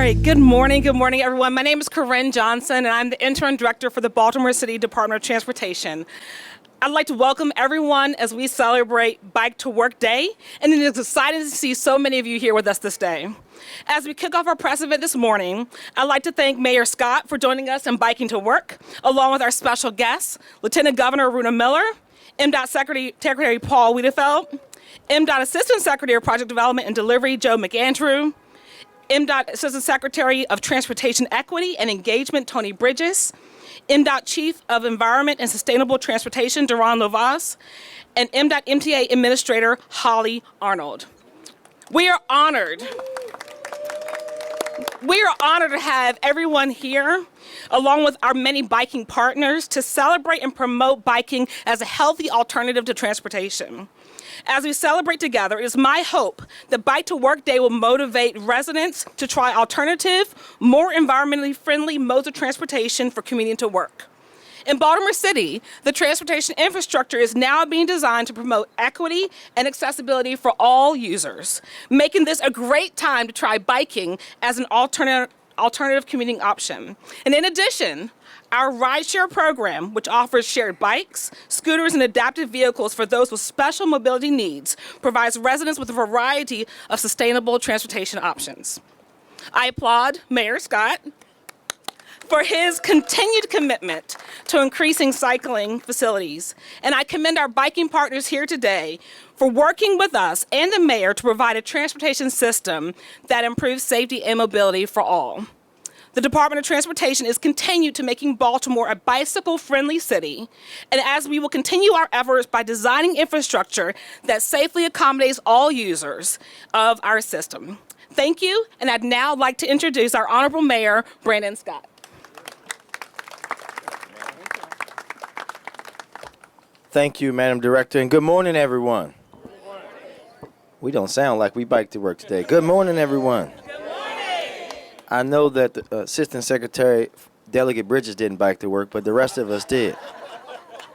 right, good morning, everyone. My name is Corren Johnson, and I'm the Interim Director for the Baltimore City Department of Transportation. I'd like to welcome everyone as we celebrate Bike to Work Day, and it is exciting to see so many of you here with us this day. As we kick off our press event this morning, I'd like to thank Mayor Scott for joining us in Biking to Work, along with our special guests, Lieutenant Governor Aruna Miller, MDOT Secretary Paul Wiedefeld, MDOT Assistant Secretary of Project Development and Delivery Joe McAndrew, MDOT Assistant Secretary of Transportation Equity and Engagement Tony Bridges, MDOT Chief of Environment and Sustainable Transportation Duran Lovas, and MDOT MTA Administrator Holly Arnold. We are honored to have everyone here, along with our many biking partners, to celebrate and promote biking as a healthy alternative to transportation. As we celebrate together, it is my hope that Bike to Work Day will motivate residents to try alternative, more environmentally friendly modes of transportation for commuting to work. In Baltimore City, the transportation infrastructure is now being designed to promote equity and accessibility for all users, making this a great time to try biking as an alternative commuting option. And in addition, our rideshare program, which offers shared bikes, scooters, and adaptive vehicles for those with special mobility needs, provides residents with a variety of sustainable transportation options. I applaud Mayor Scott for his continued commitment to increasing cycling facilities, and I commend our biking partners here today for working with us and the mayor to provide a transportation system that improves safety and mobility for all. The Department of Transportation is continued to making Baltimore a bicycle-friendly city, and as we will continue our efforts by designing infrastructure that safely accommodates all users of our system. Thank you, and I'd now like to introduce our Honorable Mayor, Brandon Scott. Thank you, Madam Director, and good morning, everyone. Good morning. We don't sound like we bike to work today. Good morning, everyone. I know that the Assistant Secretary Delegate Bridges didn't bike to work, but the rest of us did.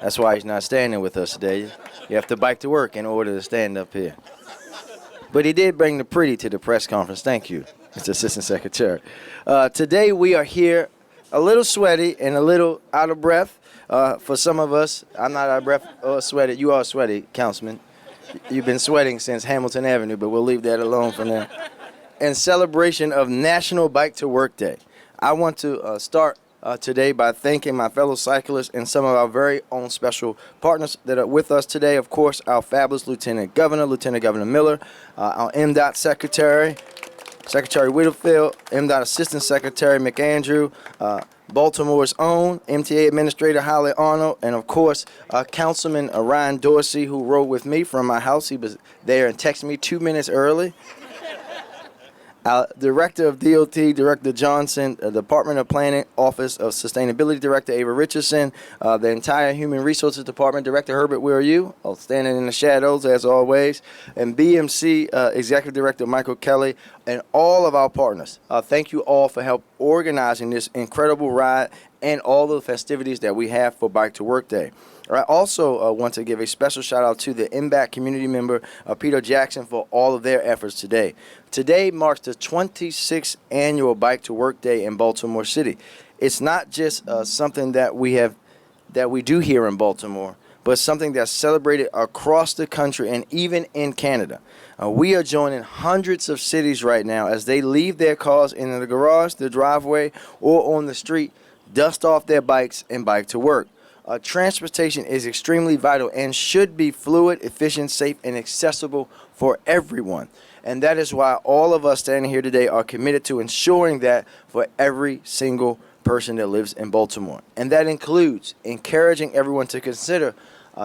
That's why he's not standing with us today. You have to bike to work in order to stand up here. But he did bring the pretty to the press conference. Thank you, Mr. Assistant Secretary. Today we are here a little sweaty and a little out of breath. For some of us, I'm not out of breath or sweaty. You are sweaty, Councilman. You've been sweating since Hamilton Avenue, but we'll leave that alone for now. In celebration of National Bike to Work Day, I want to start today by thanking my fellow cyclists and some of our very own special partners that are with us today. Of course, our fabulous Lieutenant Governor Miller, our MDOT Secretary Wiedefeld, MDOT Assistant Secretary McAndrew, Baltimore's own MTA Administrator Holly Arnold, and of course, Councilman Ryan Dorsey, who rode with me from my house. He was there and texted me 2 minutes early. Our Director of DOT, Director Johnson, Department of Planning, Office of Sustainability Director Ava Richardson, the entire Human Resources Department, Director Herbert, where are you? Oh, standing in the shadows as always, and BMC Executive Director Michael Kelly, and all of our partners. Thank you all for help organizing this incredible ride and all the festivities that we have for Bike to Work Day. I also want to give a special shout out to the MBAC community member, Peter Jackson, for all of their efforts today. Today marks the 26th annual Bike to Work Day in Baltimore City. It's not just something that we do here in Baltimore, but something that's celebrated across the country and even in Canada. We are joining hundreds of cities right now as they leave their cars in the garage, the driveway, or on the street, dust off their bikes, and bike to work. Transportation is extremely vital and should be fluid, efficient, safe, and accessible for everyone. And that is why all of us standing here today are committed to ensuring that for every single person that lives in Baltimore. And that includes encouraging everyone to consider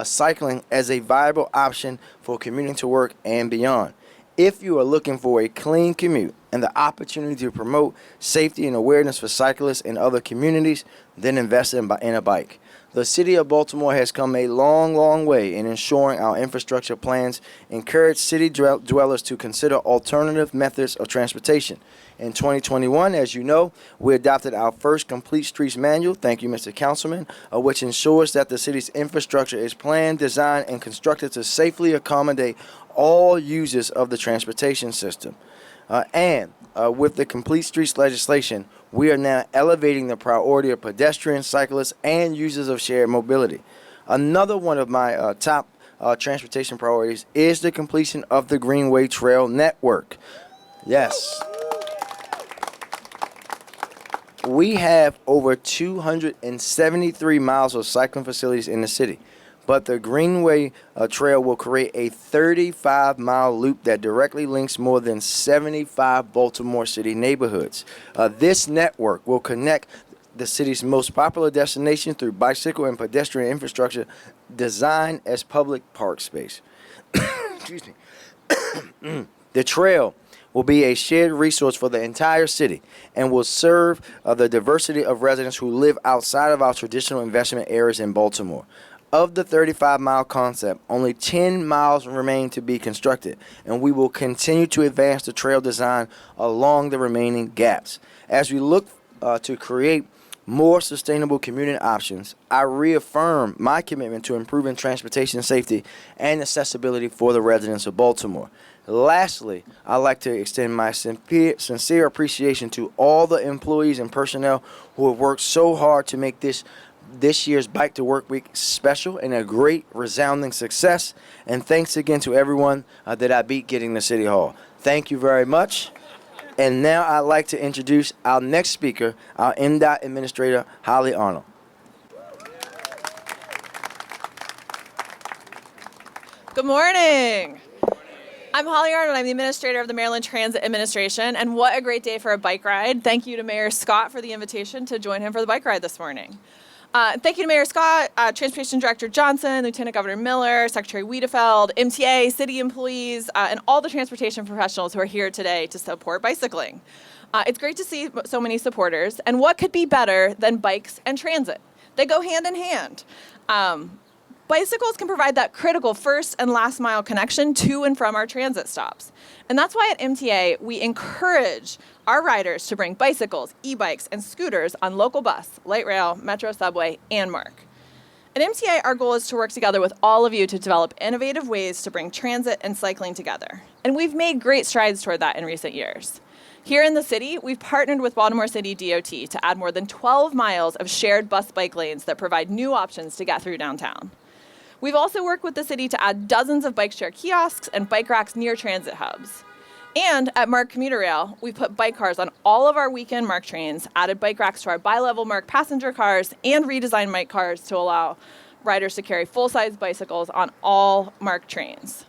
cycling as a viable option for commuting to work and beyond. If you are looking for a clean commute and the opportunity to promote safety and awareness for cyclists in other communities, then invest in a bike. The city of Baltimore has come a long, long way in ensuring our infrastructure plans encourage city dwellers to consider alternative methods of transportation. In 2021, as you know, we adopted our first Complete Streets Manual, thank you, Mr. Councilman, which ensures that the city's infrastructure is planned, designed, and constructed to safely accommodate all users of the transportation system. With the Complete Streets legislation, we are now elevating the priority of pedestrians, cyclists, and users of shared mobility. Another one of my top transportation priorities is the completion of the Greenway Trail Network. Yes. We have over 273 miles of cycling facilities in the city, but the Greenway Trail will create a 35-mile loop that directly links more than 75 Baltimore City neighborhoods. This network will connect the city's most popular destinations through bicycle and pedestrian infrastructure designed as public park space. Excuse me. The trail will be a shared resource for the entire city and will serve the diversity of residents who live outside of our traditional investment areas in Baltimore. Of the 35-mile concept, only 10 miles remain to be constructed, and we will continue to advance the trail design along the remaining gaps. As we look to create more sustainable commuting options, I reaffirm my commitment to improving transportation safety and accessibility for the residents of Baltimore. Lastly, I'd like to extend my sincere appreciation to all the employees and personnel who have worked so hard to make this year's Bike to Work Week special and a great resounding success. And thanks again to everyone that I beat getting to City Hall. Thank you very much. And now I'd like to introduce our next speaker, our MDOT Administrator, Holly Arnold. Good morning. I'm Holly Arnold. I'm the administrator of the Maryland Transit Administration, and what a great day for a bike ride. Thank you to Mayor Scott for the invitation to join him for the bike ride this morning. Thank you to Mayor Scott, Transportation Director Johnson, Lieutenant Governor Miller, Secretary Wiedefeld, MTA, city employees, and all the transportation professionals who are here today to support bicycling. It's great to see so many supporters, and what could be better than bikes and transit? They go hand in hand. Bicycles can provide that critical first and last mile connection to and from our transit stops. And that's why at MTA, we encourage our riders to bring bicycles, e-bikes, and scooters on local bus, light rail, metro, subway, and MARC. At MTA, our goal is to work together with all of you to develop innovative ways to bring transit and cycling together. And we've made great strides toward that in recent years. Here in the city, we've partnered with Baltimore City DOT to add more than 12 miles of shared bus-bike lanes that provide new options to get through downtown. We've also worked with the city to add dozens of bike share kiosks and bike racks near transit hubs. And at MARC Commuter Rail, we put bike cars on all of our weekend MARC trains, added bike racks to our bi-level MARC passenger cars, and redesigned bike cars to allow riders to carry full-size bicycles on all MARC trains.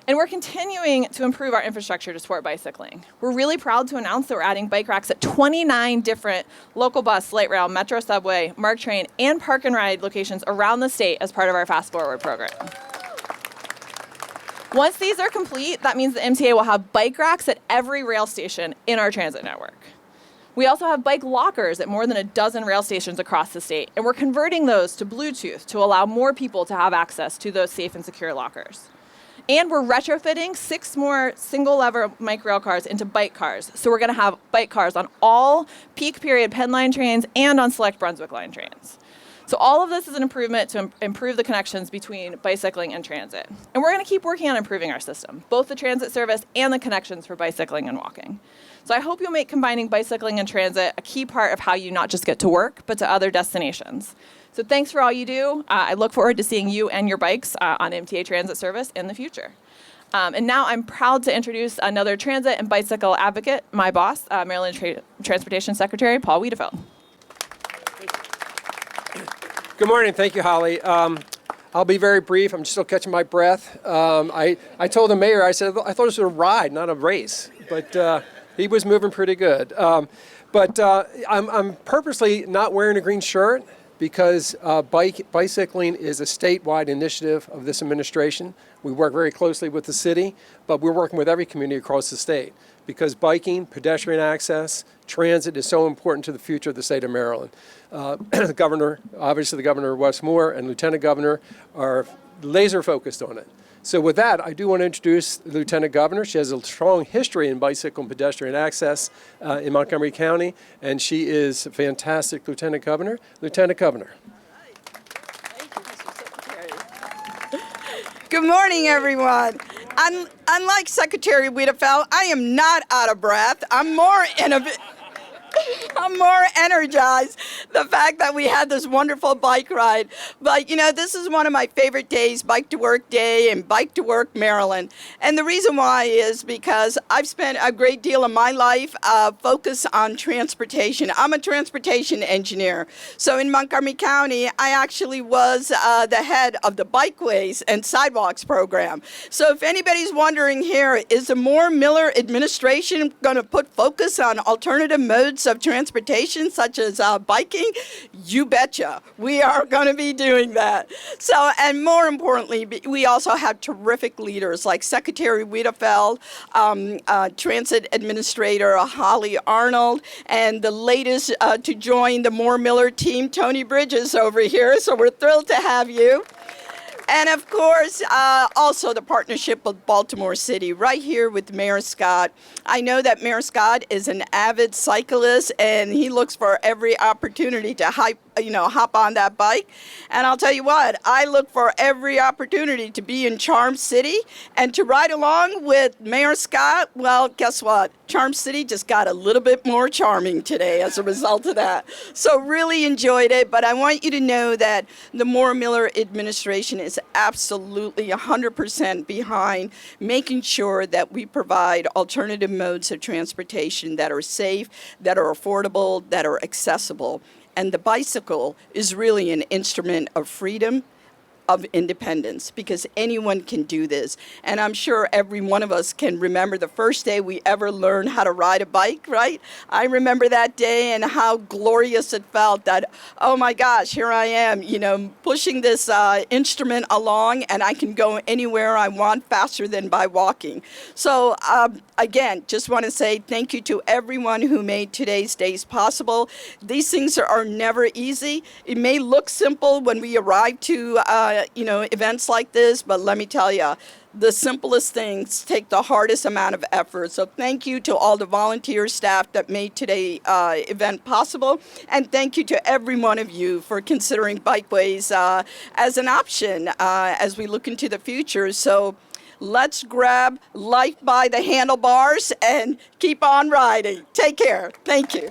And we're continuing to improve our infrastructure to support bicycling. We're really proud to announce that we're adding bike racks at 29 different local bus, light rail, metro subway, MARC train, and park and ride locations around the state as part of our Fast Forward program. Once these are complete, that means the MTA will have bike racks at every rail station in our transit network. We also have bike lockers at more than a dozen rail stations across the state, and we're converting those to Bluetooth to allow more people to have access to those safe and secure lockers. And we're retrofitting 6 more single-lever Mike rail cars into bike cars. So we're going to have bike cars on all peak period Penn Line trains and on select Brunswick Line trains. So all of this is an improvement to improve the connections between bicycling and transit. And we're going to keep working on improving our system, both the transit service and the connections for bicycling and walking. So I hope you'll make combining bicycling and transit a key part of how you not just get to work, but to other destinations. So thanks for all you do. I look forward to seeing you and your bikes on MTA transit service in the future. And now I'm proud to introduce another transit and bicycle advocate, my boss, Maryland Transportation Secretary Paul Wiedefeld. Good morning. Thank you, Holly. I'll be very brief. I'm still catching my breath. I told the mayor, I said, I thought it was a ride, not a race. But he was moving pretty good. I'm purposely not wearing a green shirt because bicycling is a statewide initiative of this administration. We work very closely with the city, but we're working with every community across the state because biking, pedestrian access, transit is so important to the future of the state of Maryland. The governor, obviously the governor of Westmore and lieutenant governor are laser focused on it. So with that, I do want to introduce the lieutenant governor. She has a strong history in bicycle and pedestrian access in Montgomery County, and she is a fantastic lieutenant governor. Lieutenant Governor. Thank you, Mr. Secretary. Good morning, everyone. Unlike Secretary Wiedefeld, I am not out of breath. I'm more energized. The fact that we had this wonderful bike ride. But, this is one of my favorite days, Bike to Work Day and Bike to Work Maryland. And the reason why is because I've spent a great deal of my life focused on transportation. I'm a transportation engineer. So in Montgomery County, I actually was the head of the Bikeways and Sidewalks program. So if anybody's wondering here, is the Moore-Miller administration going to put focus on alternative modes of transportation, such as biking? You betcha. We are going to be doing that. So, and more importantly, we also have terrific leaders like Secretary Wiedefeld, Transit Administrator Holly Arnold, and the latest to join the Moore-Miller team, Tony Bridges over here. So we're thrilled to have you. And of course, also the partnership with Baltimore City, right here with Mayor Scott. I know that Mayor Scott is an avid cyclist, and he looks for every opportunity to hop on that bike. And I'll tell you what, I look for every opportunity to be in Charm City and to ride along with Mayor Scott. Well, guess what? Charm City just got a little bit more charming today as a result of that. So really enjoyed it, but I want you to know that the Moore-Miller administration is absolutely 100% behind making sure that we provide alternative modes of transportation that are safe, that are affordable, that are accessible. And the bicycle is really an instrument of freedom, of independence, because anyone can do this. And I'm sure every one of us can remember the first day we ever learned how to ride a bike, right? I remember that day and how glorious it felt that, oh my gosh, here I am, pushing this instrument along, and I can go anywhere I want faster than by walking. So again, just want to say thank you to everyone who made today's days possible. These things are never easy. It may look simple when we arrive to events like this, but let me tell you, the simplest things take the hardest amount of effort. So thank you to all the volunteer staff that made today's event possible. And thank you to every one of you for considering bikeways as an option as we look into the future. So let's grab life by the handlebars and keep on riding. Take care. Thank you.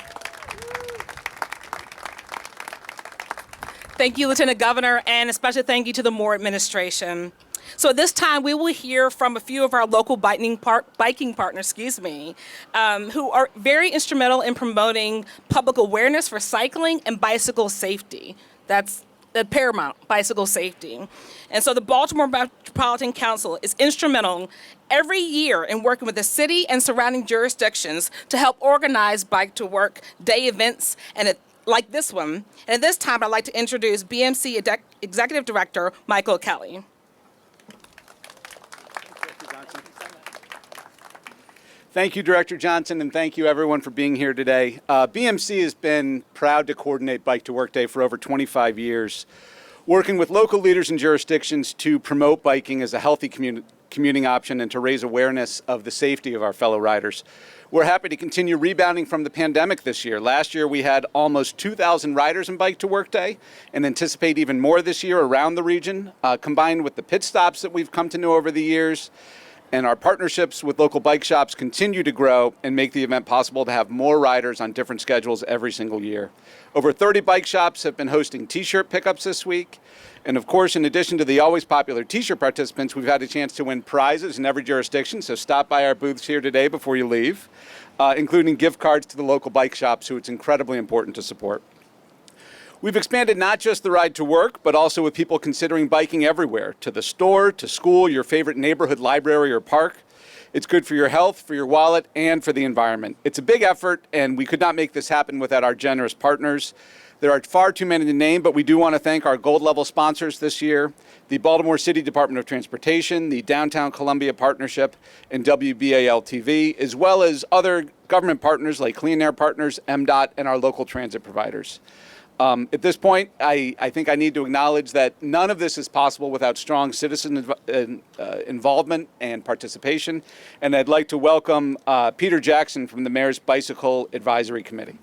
Thank you, Lieutenant Governor, and a special thank you to the Moore administration. So at this time, we will hear from a few of our local biking partners, who are very instrumental in promoting public awareness for cycling and bicycle safety. That's the paramount, bicycle safety. And so the Baltimore Metropolitan Council is instrumental every year in working with the city and surrounding jurisdictions to help organize Bike to Work Day events and like this one. And at this time, I'd like to introduce BMC Executive Director Michael Kelly. Thank you, Director Johnson, and thank you, everyone, for being here today. BMC has been proud to coordinate Bike to Work Day for over 25 years, working with local leaders and jurisdictions to promote biking as a healthy commuting option and to raise awareness of the safety of our fellow riders. We're happy to continue rebounding from the pandemic this year. Last year, we had almost 2,000 riders in Bike to Work Day and anticipate even more this year around the region, combined with the pit stops that we've come to know over the years. And our partnerships with local bike shops continue to grow and make the event possible to have more riders on different schedules every single year. Over 30 bike shops have been hosting t-shirt pickups this week. And of course, in addition to the always popular t-shirt participants, we've had a chance to win prizes in every jurisdiction. So stop by our booths here today before you leave, including gift cards to the local bike shops who it's incredibly important to support. We've expanded not just the ride to work, but also with people considering biking everywhere, to the store, to school, your favorite neighborhood library or park. It's good for your health, for your wallet, and for the environment. It's a big effort, and we could not make this happen without our generous partners. There are far too many to name, but we do want to thank our gold level sponsors this year, the Baltimore City Department of Transportation, the Downtown Columbia Partnership, and WBAL-TV, as well as other government partners like Clean Air Partners, MDOT, and our local transit providers. At this point, I think I need to acknowledge that none of this is possible without strong citizen involvement and participation, and I'd like to welcome Peter Jackson from the Mayor's Bicycle Advisory Committee.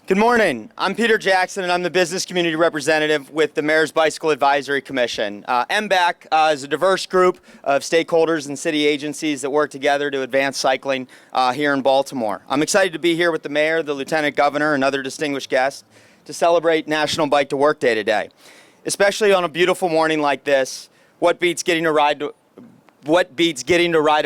Good morning. I'm Peter Jackson, and I'm the business community representative with the Mayor's Bicycle Advisory Commission. MBAC is a diverse group of stakeholders and city agencies that work together to advance cycling here in Baltimore. I'm excited to be here with the mayor, the lieutenant governor, and other distinguished guests to celebrate National Bike to Work Day today. Especially on a beautiful morning like this, what beats getting to ride a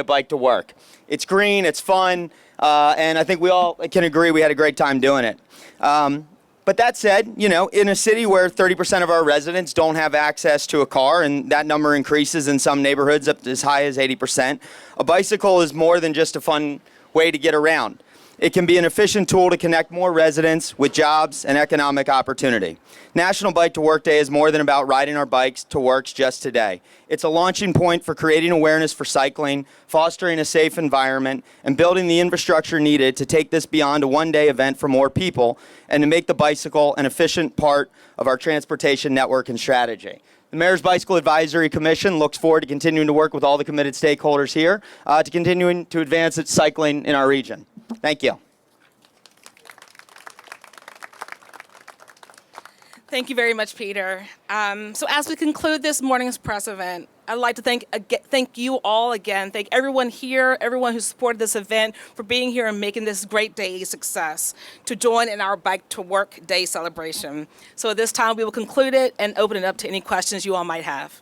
bike to work? It's green, it's fun, and I think we all can agree we had a great time doing it. But that said, you know, in a city where 30% of our residents don't have access to a car, and that number increases in some neighborhoods up to as high as 80%, a bicycle is more than just a fun way to get around. It can be an efficient tool to connect more residents with jobs and economic opportunity. National Bike to Work Day is more than about riding our bikes to work just today. It's a launching point for creating awareness for cycling, fostering a safe environment, and building the infrastructure needed to take this beyond a one-day event for more people and to make the bicycle an efficient part of our transportation network and strategy. The Mayor's Bicycle Advisory Commission looks forward to continuing to work with all the committed stakeholders here to continuing to advance its cycling in our region. Thank you. Thank you very much, Peter. So as we conclude this morning's press event, I'd like to thank you all again. Thank everyone here, everyone who supported this event for being here and making this great day a success to join in our Bike to Work Day celebration. So at this time, we will conclude it and open it up to any questions you all might have.